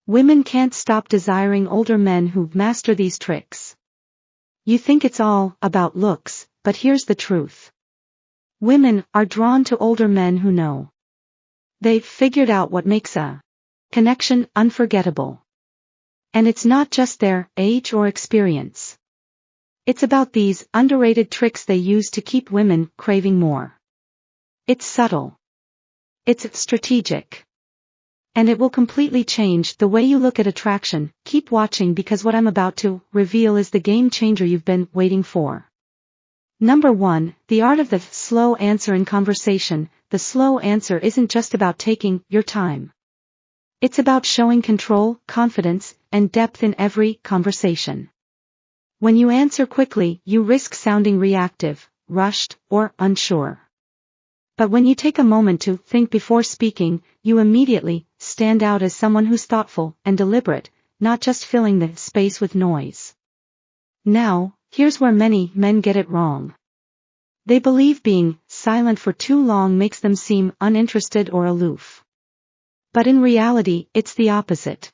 Women can't stop desiring older men who master these tricks. You think it's all about looks, but here's the truth. Women are drawn to older men who know. They've figured out what makes a connection unforgettable. And it's not just their age or experience. It's about these underrated tricks they use to keep women craving more. It's subtle. It's strategic. And it will completely change the way you look at attraction. Keep watching because what I'm about to reveal is the game changer you've been waiting for. Number 1, the art of the slow answer in conversation. The slow answer isn't just about taking your time. It's about showing control, confidence, and depth in every conversation. When you answer quickly, you risk sounding reactive, rushed, or unsure. But when you take a moment to think before speaking, you immediately stand out as someone who's thoughtful and deliberate, not just filling the space with noise. Now, here's where many men get it wrong. They believe being silent for too long makes them seem uninterested or aloof. But in reality, it's the opposite.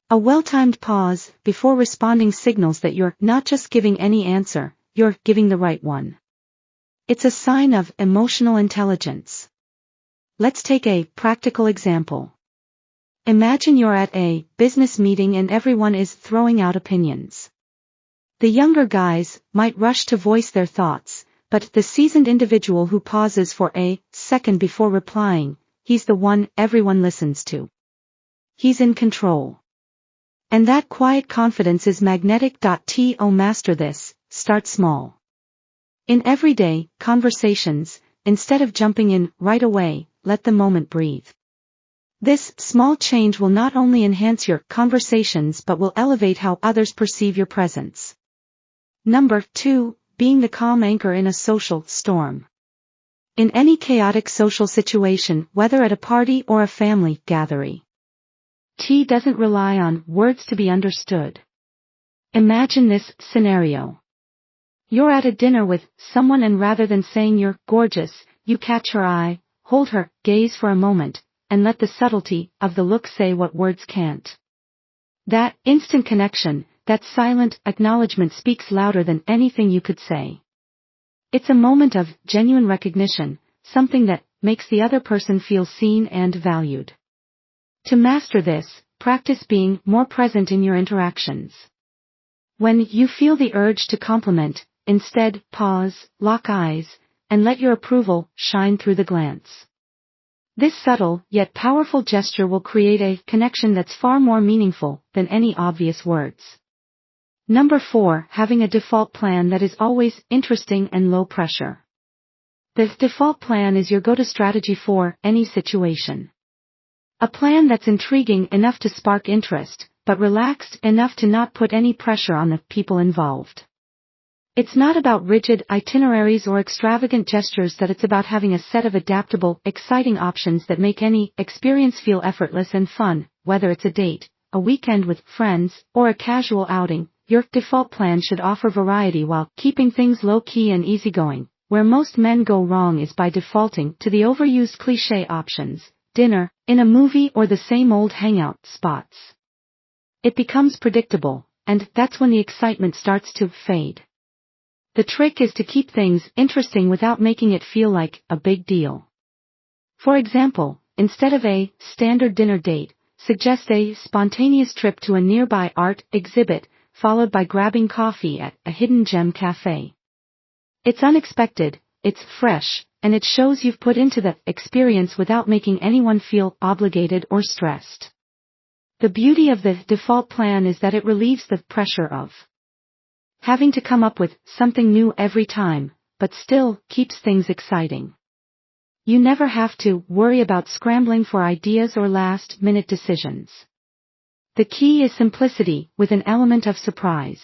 A well-timed pause before responding signals that you're not just giving any answer, you're giving the right one. It's a sign of emotional intelligence. Let's take a practical example. Imagine you're at a business meeting and everyone is throwing out opinions. The younger guys might rush to voice their thoughts, but the seasoned individual who pauses for a second before replying, he's the one everyone listens to. He's in control. And that quiet confidence is magnetic. To master this, start small. In everyday conversations, instead of jumping in right away, let the moment breathe. This small change will not only enhance your conversations but will elevate how others perceive your presence. Number 2, being the calm anchor in a social storm. In any chaotic social situation, whether at a party or a family gathering, tea doesn't rely on words to be understood. Imagine this scenario. You're at a dinner with someone and rather than saying you're gorgeous, you catch her eye, hold her gaze for a moment, and let the subtlety of the look say what words can't. That instant connection, that silent acknowledgement speaks louder than anything you could say. It's a moment of genuine recognition, something that makes the other person feel seen and valued. To master this, practice being more present in your interactions. When you feel the urge to compliment, instead, pause, lock eyes, and let your approval shine through the glance. This subtle yet powerful gesture will create a connection that's far more meaningful than any obvious words. Number 4, having a default plan that is always interesting and low pressure. The default plan is your go-to strategy for any situation. A plan that's intriguing enough to spark interest, but relaxed enough to not put any pressure on the people involved. It's not about rigid itineraries or extravagant gestures, that it's about having a set of adaptable, exciting options that make any experience feel effortless and fun. Whether it's a date, a weekend with friends, or a casual outing, your default plan should offer variety while keeping things low-key and easygoing. Where most men go wrong is by defaulting to the overused cliché options, dinner, in a movie, or the same old hangout spots. It becomes predictable, and that's when the excitement starts to fade. The trick is to keep things interesting without making it feel like a big deal. For example, instead of a standard dinner date, suggest a spontaneous trip to a nearby art exhibit, followed by grabbing coffee at a hidden gem cafe. It's unexpected, it's fresh, and it shows you've put into the experience without making anyone feel obligated or stressed. The beauty of the default plan is that it relieves the pressure of having to come up with something new every time, but still keeps things exciting. You never have to worry about scrambling for ideas or last-minute decisions. The key is simplicity with an element of surprise.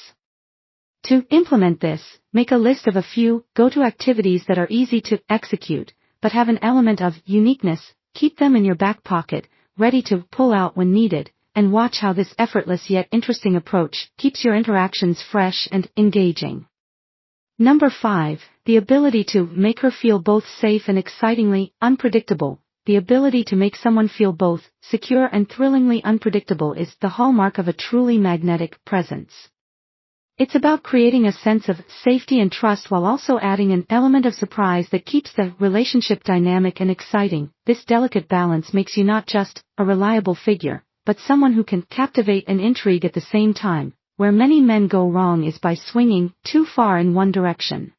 To implement this, make a list of a few go-to activities that are easy to execute, but have an element of uniqueness. Keep them in your back pocket, ready to pull out when needed, and watch how this effortless yet interesting approach keeps your interactions fresh and engaging. Number 5, the ability to make her feel both safe and excitingly unpredictable. the ability to make someone feel both secure and thrillingly unpredictable is the hallmark of a truly magnetic presence. It's about creating a sense of safety and trust while also adding an element of surprise that keeps the relationship dynamic and exciting. This delicate balance makes you not just a reliable figure, but someone who can captivate and intrigue at the same time. Where many men go wrong is by swinging too far in one direction.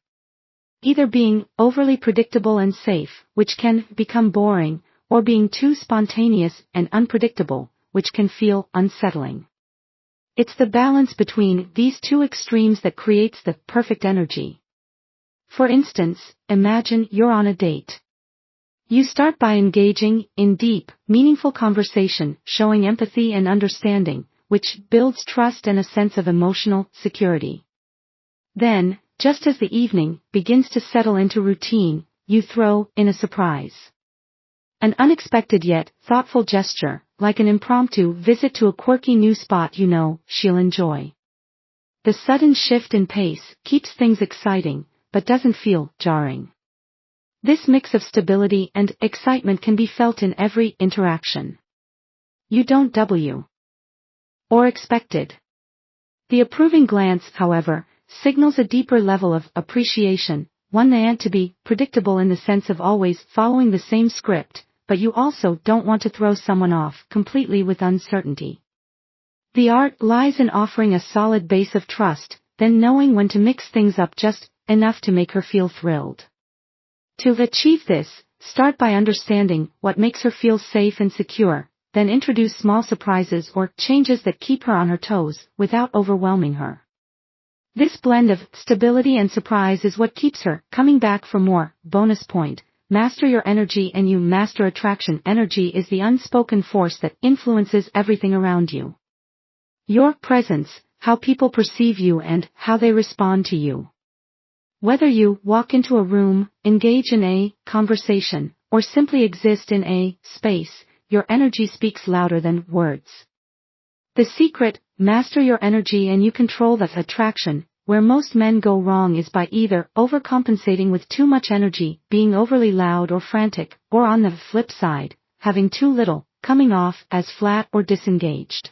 Either being overly predictable and safe, which can become boring, or being too spontaneous and unpredictable, which can feel unsettling. It's the balance between these two extremes that creates the perfect energy. For instance, imagine you're on a date. You start by engaging in deep, meaningful conversation, showing empathy and understanding, which builds trust and a sense of emotional security. Then, just as the evening begins to settle into routine, you throw in a surprise. An unexpected yet thoughtful gesture, like an impromptu visit to a quirky new spot you know she'll enjoy. The sudden shift in pace keeps things exciting, but doesn't feel jarring. This mix of stability and excitement can be felt in every interaction. You don't W. Or expected. The approving glance, however, signals a deeper level of appreciation, one that ain't to be predictable in the sense of always following the same script, but you also don't want to throw someone off completely with uncertainty. The art lies in offering a solid base of trust, then knowing when to mix things up just enough to make her feel thrilled. To achieve this, start by understanding what makes her feel safe and secure, then introduce small surprises or changes that keep her on her toes without overwhelming her. This blend of stability and surprise is what keeps her coming back for more. Bonus point: master your energy and you master attraction. Energy is the unspoken force that influences everything around you. Your presence, how people perceive you and how they respond to you. Whether you walk into a room, engage in a conversation, or simply exist in a space, your energy speaks louder than words. The secret: master your energy and you control that attraction. Where most men go wrong is by either overcompensating with too much energy, being overly loud or frantic, or on the flip side, having too little, coming off as flat or disengaged.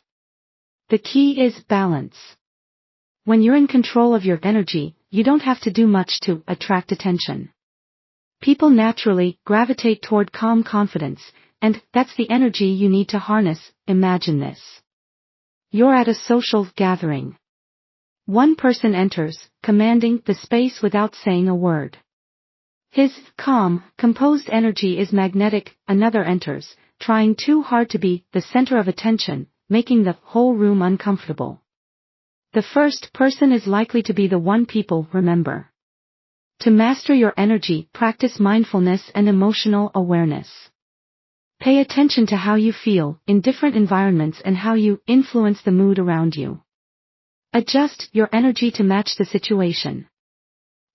The key is balance. When you're in control of your energy, you don't have to do much to attract attention. People naturally gravitate toward calm confidence, and that's the energy you need to harness. Imagine this. You're at a social gathering. One person enters, commanding the space without saying a word. His calm, composed energy is magnetic. Another enters, trying too hard to be the center of attention, making the whole room uncomfortable. The first person is likely to be the one people remember. To master your energy, practice mindfulness and emotional awareness. Pay attention to how you feel in different environments and how you influence the mood around you. Adjust your energy to match the situation.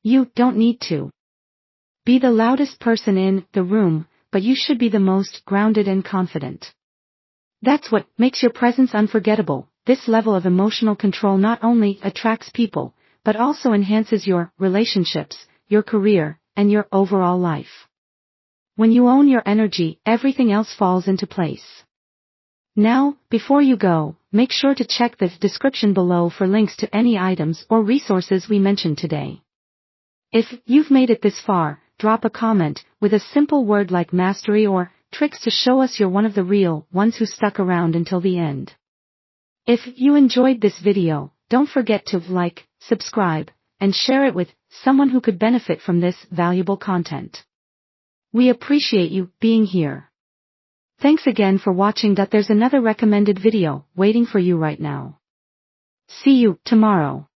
You don't need to be the loudest person in the room, but you should be the most grounded and confident. That's what makes your presence unforgettable. This level of emotional control not only attracts people, but also enhances your relationships, your career, and your overall life. When you own your energy, everything else falls into place. Now, before you go, make sure to check the description below for links to any items or resources we mentioned today. If you've made it this far, drop a comment with a simple word like mastery or tricks to show us you're one of the real ones who stuck around until the end. If you enjoyed this video, don't forget to like, subscribe, and share it with someone who could benefit from this valuable content. We appreciate you being here. Thanks again for watching. There's another recommended video waiting for you right now. See you tomorrow.